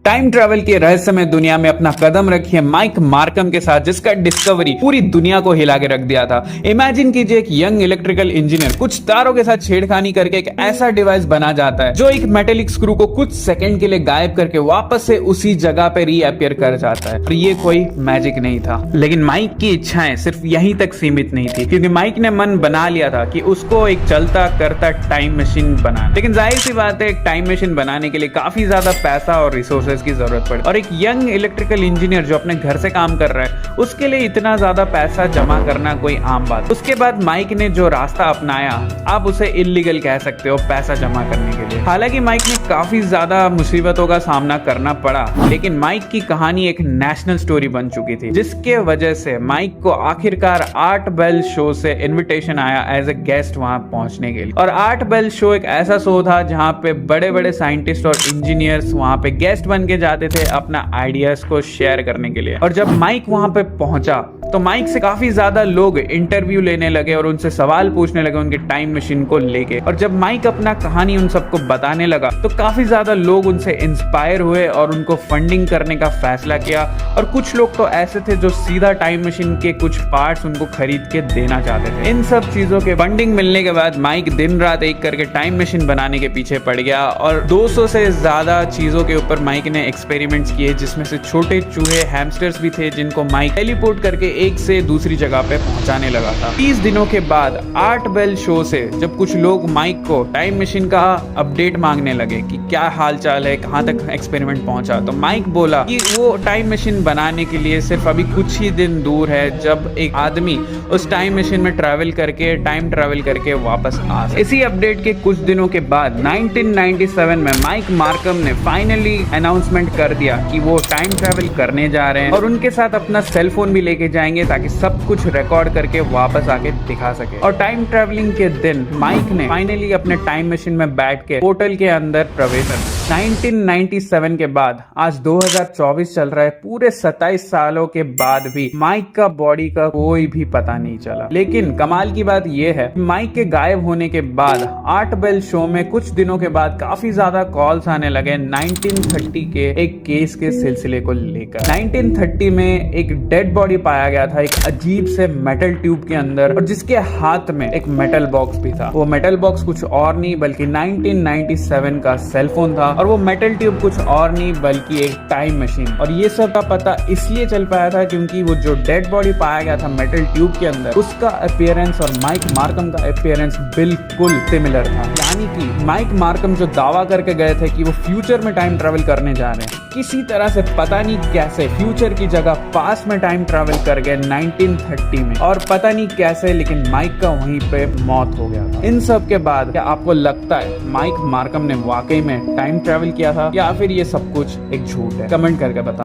Time travel के रहस्यमय दुनिया में अपना कदम रखिए माइक मार्कम के साथ, जिसका डिस्कवरी पूरी दुनिया को हिला के रख दिया था। इमेजिन कीजिए एक यंग इलेक्ट्रिकल इंजीनियर कुछ तारों के साथ छेड़खानी करके एक ऐसा डिवाइस बना जाता है जो एक मेटेलिक स्क्रू को कुछ सेकंड के लिए गायब करके वापस से उसी जगह पे रीअपियर कर जाता है। और ये कोई मैजिक नहीं था, लेकिन माइक की इच्छाएं सिर्फ यहीं तक सीमित नहीं थी, क्योंकि माइक ने मन बना लिया था कि उसको एक चलता करता टाइम मशीन बनाना। लेकिन जाहिर सी बात है, एक टाइम मशीन बनाने के लिए काफी ज्यादा पैसा और रिसोर्सेज की जरूरत पड़े, और एक यंग इलेक्ट्रिकल इंजीनियर जो अपने घर से काम कर रहा है उसके लिए इतना ज्यादा पैसा जमा करना कोई आम बात। उसके बाद माइक ने जो रास्ता अपनाया, आप उसे इल्लीगल कह सकते हो पैसा जमा करने के लिए। हालांकि माइक ने काफी ज्यादा मुसीबतों का सामना करना पड़ा, लेकिन माइक की कहानी एक नेशनल स्टोरी बन चुकी थी, जिसके वजह से माइक को आखिरकार आर्ट बेल शो से इन्विटेशन आया एज ए गेस्ट वहां पहुंचने के लिए। और आर्ट बेल शो एक ऐसा शो था जहां पे बड़े बड़े साइंटिस्ट और इंजीनियर्स वहां पे गेस्ट बन के जाते थे अपना आइडियाज को शेयर करने के लिए। और जब माइक वहां पे पहुंचा तो माइक से काफी ज्यादा लोग इंटरव्यू लेने लगे और उनसे सवाल पूछने लगे उनके टाइम मशीन को लेके। और जब माइक अपना कहानी उन सबको बताने लगा तो काफी ज्यादा लोग उनसे इंस्पायर हुए और उनको फंडिंग करने का फैसला किया। और कुछ लोग तो ऐसे थे जो सीधा टाइम मशीन के कुछ पार्ट्स उनको खरीद के देना चाहते थे। इन सब चीजों के फंडिंग मिलने के बाद माइक दिन रात एक करके टाइम मशीन बनाने के पीछे पड़ गया, और 200 से ज्यादा चीजों के ऊपर माइक ने एक्सपेरिमेंट्स किए, जिसमें से छोटे चूहे हैमस्टर्स भी थे जिनको माइक टेलीपोर्ट करके एक से दूसरी जगह पे पहुंचाने लगा था। 30 दिनों के बाद आर्ट बेल शो से जब कुछ लोग माइक को टाइम मशीन का अपडेट मांगने लगे कि क्या हाल चाल है, कहां तक एक्सपेरिमेंट पहुंचा, तो माइक बोला कि वो टाइम मशीन बनाने के लिए सिर्फ अभी कुछ ही दिन दूर है जब एक आदमी उस टाइम मशीन में ट्रैवल करके टाइम ट्रैवल करके वापस आ सके। इसी अपडेट के कुछ दिनों के बाद 1997 में माइक मार्कम ने फाइनली अनाउंसमेंट कर दिया कि वो टाइम ट्रैवल करने जा रहे हैं, और उनके साथ अपना सेल फोन भी लेके जाएंगे ताकि सब कुछ रिकॉर्ड करके वापस आके दिखा सके। और टाइम ट्रैवलिंग के दिन माइक ने फाइनली अपने टाइम मशीन में बैठ के पोर्टल के अंदर प्रवेश किया। 1997 के बाद आज 2024 चल रहा है, पूरे 27 सालों के बाद भी माइक का बॉडी का कोई भी पता नहीं चला। लेकिन कमाल की बात यह है, माइक के गायब होने के बाद आर्ट बेल शो में कुछ दिनों के बाद काफी ज्यादा कॉल्स आने लगे 1930 के एक केस के सिलसिले को लेकर। 1930 में एक डेड बॉडी पाया गया था एक अजीब से मेटल ट्यूब के अंदर, और जिसके हाथ में एक मेटल बॉक्स भी था। वो मेटल बॉक्स कुछ और नहीं बल्कि 1997 का सेल फोन था, और वो मेटल ट्यूब कुछ और नहीं बल्कि एक टाइम मशीन। और ये सब का पता इसलिए चल पाया था क्योंकि वो जो डेड बॉडी पाया गया था मेटल ट्यूब के अंदर, उसका अपीयरेंस और माइक मार्कम का अपीयरेंस बिल्कुल सिमिलर था। यानी कि माइक मार्कम जो दावा करके गए थे कि वो फ्यूचर में टाइम ट्रैवल करने जा रहे हैं, किसी तरह से पता नहीं कैसे फ्यूचर की जगह पास में टाइम ट्रैवल कर गए 1930 में, और पता नहीं कैसे लेकिन माइक का वहीं पे मौत हो गया था। इन सब के बाद क्या आपको लगता है माइक मार्कम ने वाकई में टाइम ट्रैवल किया था, या फिर ये सब कुछ एक झूठ है? कमेंट करके बताओ।